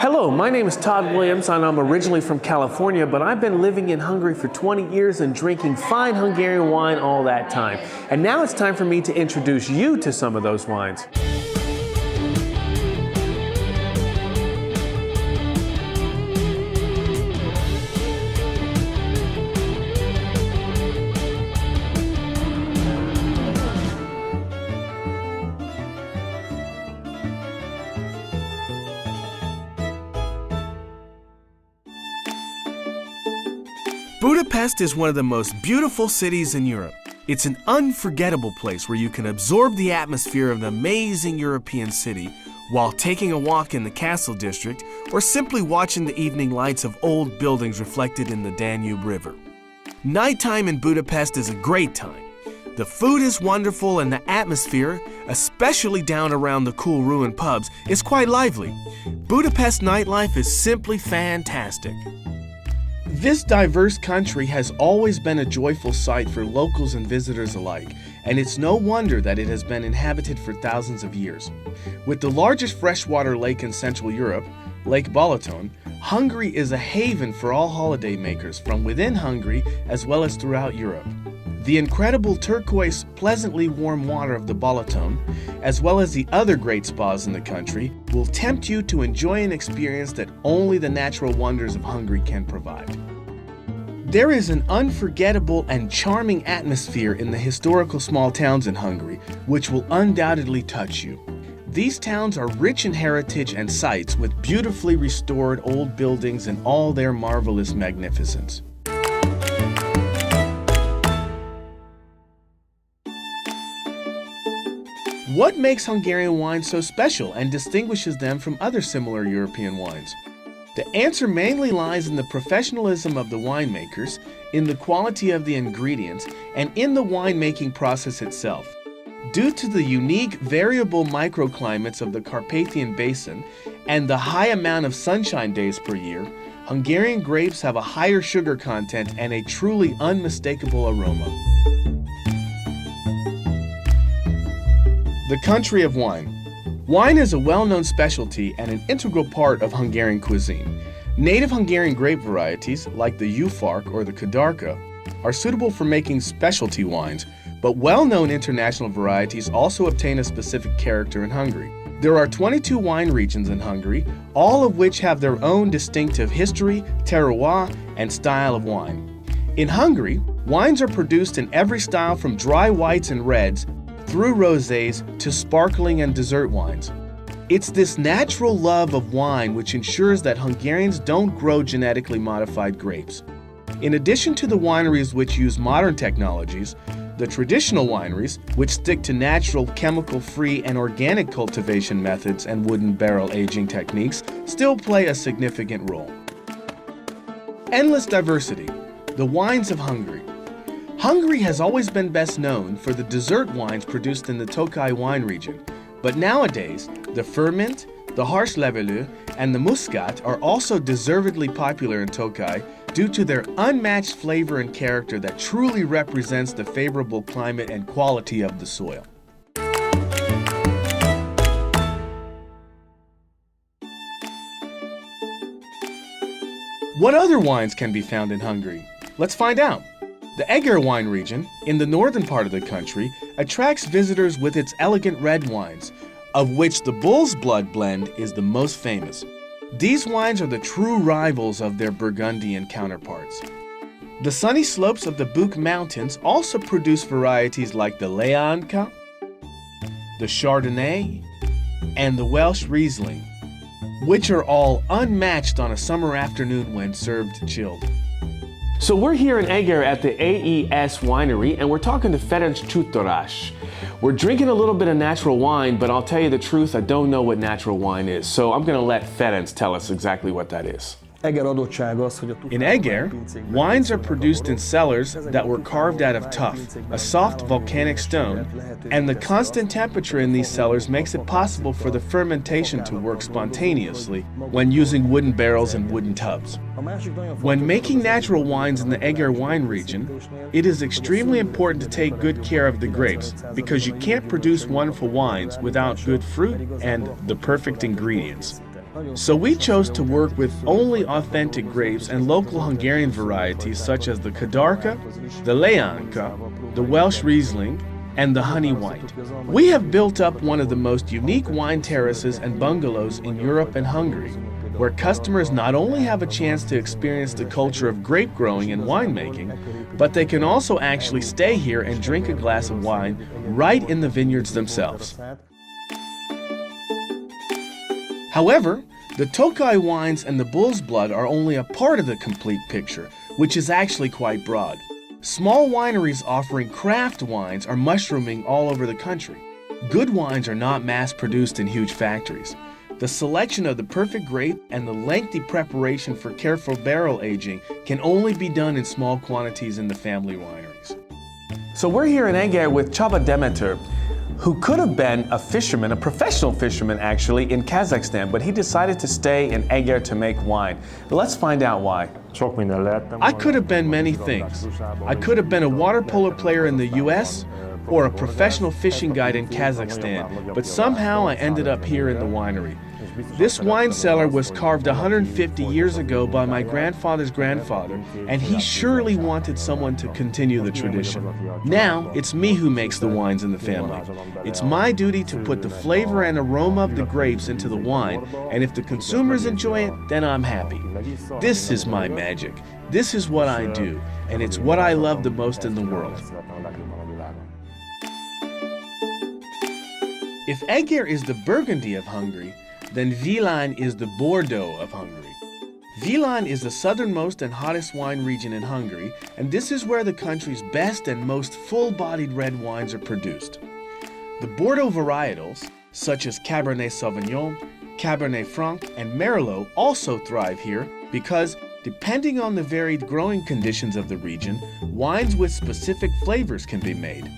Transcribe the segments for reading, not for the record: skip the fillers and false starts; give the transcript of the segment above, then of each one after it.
Hello, my name is Todd Williams and I'm originally from California, but I've been living in Hungary for 20 years and drinking fine Hungarian wine all that time. And now it's time for me to introduce you to some of those wines. Budapest is one of the most beautiful cities in Europe. It's an unforgettable place where you can absorb the atmosphere of an amazing European city while taking a walk in the castle district or simply watching the evening lights of old buildings reflected in the Danube River. Nighttime in Budapest is a great time. The food is wonderful and the atmosphere, especially down around the cool ruined pubs, is quite lively. Budapest nightlife is simply fantastic. This diverse country has always been a joyful sight for locals and visitors alike, and it's no wonder that it has been inhabited for thousands of years. With the largest freshwater lake in Central Europe, Lake Balaton, Hungary is a haven for all holidaymakers from within Hungary as well as throughout Europe. The incredible turquoise, pleasantly warm water of the Balaton, as well as the other great spas in the country, will tempt you to enjoy an experience that only the natural wonders of Hungary can provide. There is an unforgettable and charming atmosphere in the historical small towns in Hungary, which will undoubtedly touch you. These towns are rich in heritage and sites with beautifully restored old buildings in all their marvelous magnificence. What makes Hungarian wine so special and distinguishes them from other similar European wines? The answer mainly lies in the professionalism of the winemakers, in the quality of the ingredients, and in the winemaking process itself. Due to the unique, variable microclimates of the Carpathian Basin and the high amount of sunshine days per year, Hungarian grapes have a higher sugar content and a truly unmistakable aroma. The country of wine. Wine is a well-known specialty and an integral part of Hungarian cuisine. Native Hungarian grape varieties, like the Ufark or the Kadarka, are suitable for making specialty wines, but well-known international varieties also obtain a specific character in Hungary. There are 22 wine regions in Hungary, all of which have their own distinctive history, terroir, and style of wine. In Hungary, wines are produced in every style from dry whites and reds through rosés to sparkling and dessert wines. It's this natural love of wine which ensures that Hungarians don't grow genetically modified grapes. In addition to the wineries which use modern technologies, the traditional wineries, which stick to natural, chemical-free, and organic cultivation methods and wooden barrel aging techniques, still play a significant role. Endless diversity. The wines of Hungary. Hungary has always been best known for the dessert wines produced in the Tokaj wine region, but nowadays, the Ferment, the Harshlevelű, and the Muscat are also deservedly popular in Tokaj due to their unmatched flavor and character that truly represents the favorable climate and quality of the soil. What other wines can be found in Hungary? Let's find out. The Eger wine region, in the northern part of the country, attracts visitors with its elegant red wines, of which the Bull's Blood blend is the most famous. These wines are the true rivals of their Burgundian counterparts. The sunny slopes of the Buk Mountains also produce varieties like the Leánka, the Chardonnay, and the Welsh Riesling, which are all unmatched on a summer afternoon when served chilled. So we're here in Eger at the AES winery and we're talking to Ferenc Csutorás. We're drinking a little bit of natural wine, but I'll tell you the truth, I don't know what natural wine is. So I'm gonna let Ferenc tell us exactly what that is. In Eger, wines are produced in cellars that were carved out of tuff, a soft volcanic stone, and the constant temperature in these cellars makes it possible for the fermentation to work spontaneously when using wooden barrels and wooden tubs. When making natural wines in the Eger wine region, it is extremely important to take good care of the grapes because you can't produce wonderful wines without good fruit and the perfect ingredients. So we chose to work with only authentic grapes and local Hungarian varieties such as the Kadarka, the Leánka, the Welsh Riesling, and the Honey White. We have built up one of the most unique wine terraces and bungalows in Europe and Hungary, where customers not only have a chance to experience the culture of grape growing and winemaking, but they can also actually stay here and drink a glass of wine right in the vineyards themselves. However, the Tokaj wines and the Bull's Blood are only a part of the complete picture, which is actually quite broad. Small wineries offering craft wines are mushrooming all over the country. Good wines are not mass-produced in huge factories. The selection of the perfect grape and the lengthy preparation for careful barrel aging can only be done in small quantities in the family wineries. So we're here in Eger with Csaba Demeter, who could have been a fisherman, a professional fisherman actually, in Kazakhstan, but he decided to stay in Eger to make wine. Let's find out why. I could have been many things. I could have been a water polo player in the US or a professional fishing guide in Kazakhstan, but somehow I ended up here in the winery. This wine cellar was carved 150 years ago by my grandfather's grandfather, and he surely wanted someone to continue the tradition. Now, it's me who makes the wines in the family. It's my duty to put the flavor and aroma of the grapes into the wine, and if the consumers enjoy it, then I'm happy. This is my magic. This is what I do, and it's what I love the most in the world. If Eger is the Burgundy of Hungary, then Vilain is the Bordeaux of Hungary. Vilain is the southernmost and hottest wine region in Hungary, and this is where the country's best and most full-bodied red wines are produced. The Bordeaux varietals, such as Cabernet Sauvignon, Cabernet Franc, and Merlot also thrive here because, depending on the varied growing conditions of the region, wines with specific flavors can be made.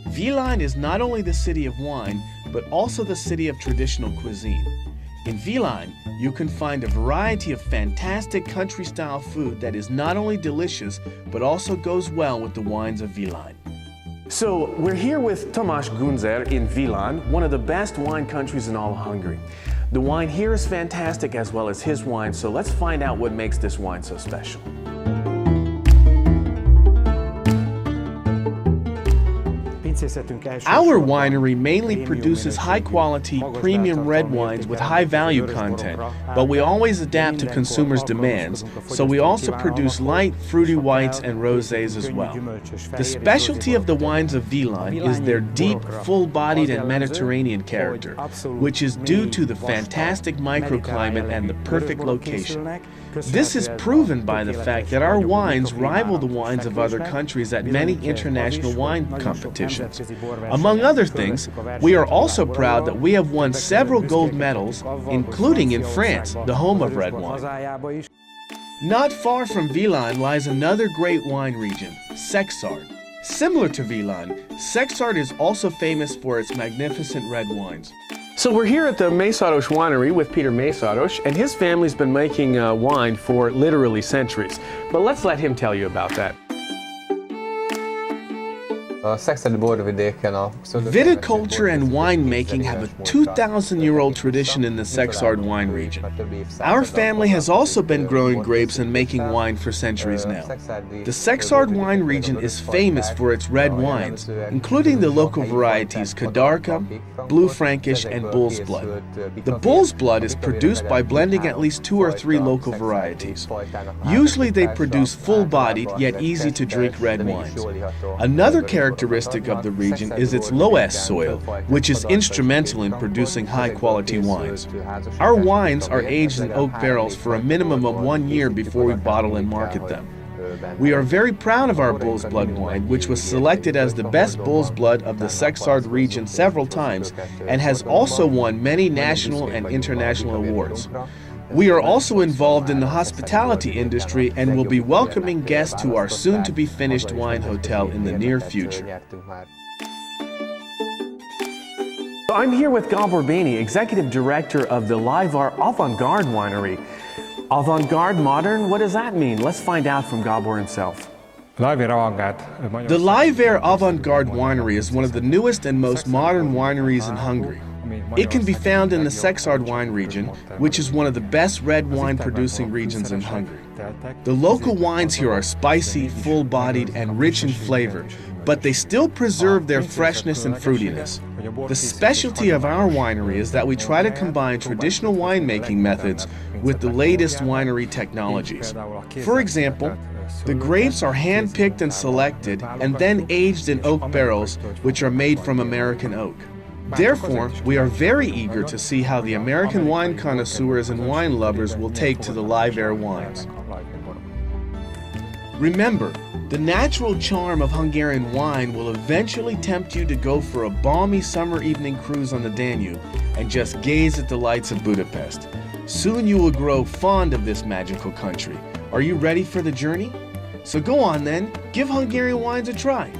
Vilain is not only the city of wine, but also the city of traditional cuisine. In Vilain, you can find a variety of fantastic country-style food that is not only delicious, but also goes well with the wines of Vilain. So we're here with Tamás Gunzer in Vilain, one of the best wine countries in all of Hungary. The wine here is fantastic as well as his wine, so let's find out what makes this wine so special. Our winery mainly produces high-quality, premium red wines with high value content, but we always adapt to consumers' demands, so we also produce light, fruity whites and rosés as well. The specialty of the wines of Vilain is their deep, full-bodied and Mediterranean character, which is due to the fantastic microclimate and the perfect location. This is proven by the fact that our wines rival the wines of other countries at many international wine competitions. Among other things, we are also proud that we have won several gold medals, including in France, the home of red wine. Not far from Vilain lies another great wine region, Szekszárd. Similar to Vilain, Szekszárd is also famous for its magnificent red wines. So we're here at the Mészáros winery with Peter Mészáros, and his family's been making wine for literally centuries. But let's let him tell you about that. Viticulture and winemaking have a 2,000-year-old tradition in the Szekszárd wine region. Our family has also been growing grapes and making wine for centuries now. The Szekszárd wine region is famous for its red wines, including the local varieties Kadarka, Blue Frankish, and Bull's Blood. The Bull's Blood is produced by blending at least 2 or 3 local varieties. Usually they produce full-bodied yet easy-to-drink red wines. Another characteristic of the region is its loess soil, which is instrumental in producing high-quality wines. Our wines are aged in oak barrels for a minimum of 1 year before we bottle and market them. We are very proud of our Bull's Blood wine, which was selected as the best Bull's Blood of the Szekszárd region several times and has also won many national and international awards. We are also involved in the hospitality industry and will be welcoming guests to our soon-to-be-finished wine hotel in the near future. I'm here with Gabor Bányi, Executive Director of the Livar Avant-Garde Winery. Avant-garde, modern, what does that mean? Let's find out from Gabor himself. The Livar Avant-Garde Winery is one of the newest and most modern wineries in Hungary. It can be found in the Szekszárd wine region, which is one of the best red wine producing regions in Hungary. The local wines here are spicy, full-bodied, and rich in flavor, but they still preserve their freshness and fruitiness. The specialty of our winery is that we try to combine traditional winemaking methods with the latest winery technologies. For example, the grapes are hand-picked and selected and then aged in oak barrels, which are made from American oak. Therefore, we are very eager to see how the American wine connoisseurs and wine lovers will take to the live air wines. Remember, the natural charm of Hungarian wine will eventually tempt you to go for a balmy summer evening cruise on the Danube and just gaze at the lights of Budapest. Soon you will grow fond of this magical country. Are you ready for the journey? So go on then, give Hungarian wines a try.